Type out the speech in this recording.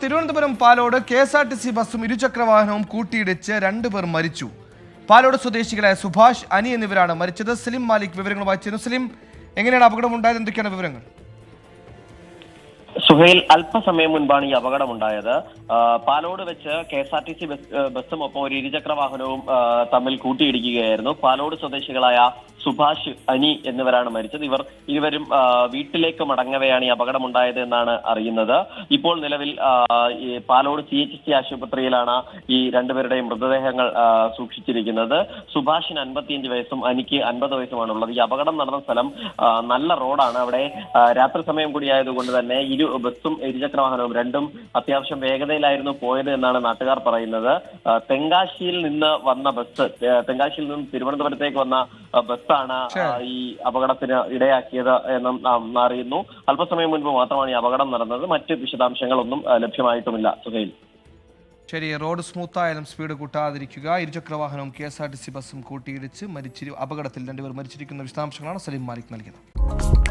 Thiruvananthapuram Palode KSRTC ബസ്സും ഇരുചക്രവാഹനവും കൂട്ടിയിടിച്ച് 2 പേർ മരിച്ചു. പാലോട് സ്വദേശികളായ സുഭാഷ്, അനി എന്നിവരാണ് മരിച്ചത്. സലിം മാലിക് വിവരങ്ങളുമായി ചേരുന്നു. സലിം, എങ്ങനെയാണ് അപകടമുണ്ടായത്? എന്തൊക്കെയാണ് വിവരങ്ങൾ? സുഹൈൽ, അല്പസമയം മുൻപാണ് ഈ അപകടമുണ്ടായത്. പാലോട് വെച്ച് കെ.എസ്.ആർ.ടി.സി ബസ്സും ഒപ്പം ഒരു ഇരുചക്ര വാഹനവും തമ്മിൽ കൂട്ടിയിടിക്കുകയായിരുന്നു. പാലോട് സ്വദേശികളായ സുഭാഷ്, അനി എന്നിവരാണ് മരിച്ചത്. ഇവർ ഇരുവരും വീട്ടിലേക്ക് മടങ്ങവെയാണ് ഈ അപകടമുണ്ടായത് എന്നാണ് അറിയുന്നത്. ഇപ്പോൾ നിലവിൽ പാലോട് CHC ആശുപത്രിയിലാണ് ഈ രണ്ടുപേരുടെയും മൃതദേഹങ്ങൾ സൂക്ഷിച്ചിരിക്കുന്നത്. സുഭാഷിന് 55 വയസ്സും അനിക്ക് 50 വയസ്സുമാണുള്ളത്. ഈ അപകടം നടന്ന സ്ഥലം നല്ല റോഡാണ്. അവിടെ രാത്രി സമയം കൂടിയായതുകൊണ്ട് തന്നെ ബസ്സും ഇരുചക്ര വാഹനവും രണ്ടും അത്യാവശ്യം വേഗതയിലായിരുന്നു പോയത് എന്നാണ് നാട്ടുകാർ പറയുന്നത്. തെങ്കാശിയിൽ നിന്ന് വന്ന ബസ്, തെങ്കാശിയിൽ നിന്ന് തിരുവനന്തപുരത്തേക്ക് വന്ന ബസ്സാണ് ഈ അപകടത്തിന് ഇടയാക്കിയത് എന്നും നാം അറിയുന്നു. അല്പസമയം മുൻപ് മാത്രമാണ് ഈ അപകടം നടന്നത്. മറ്റ് വിശദാംശങ്ങളൊന്നും ലഭ്യമായിട്ടുമില്ല. സുഹൈൽ, ശരി. റോഡ് സ്മൂത്തായാലും സ്പീഡ് കൂട്ടാതിരിക്കുക. ഇരുചക്രവാഹനവും കെ.എസ്.ആർ.ടി.സി ബസ്സും കൂട്ടിയിടിച്ച് അപകടത്തിൽ 2 പേർ മരിച്ചിരിക്കുന്ന വിശദാംശങ്ങളാണ് സലിം മാലിക് നൽകിയത്.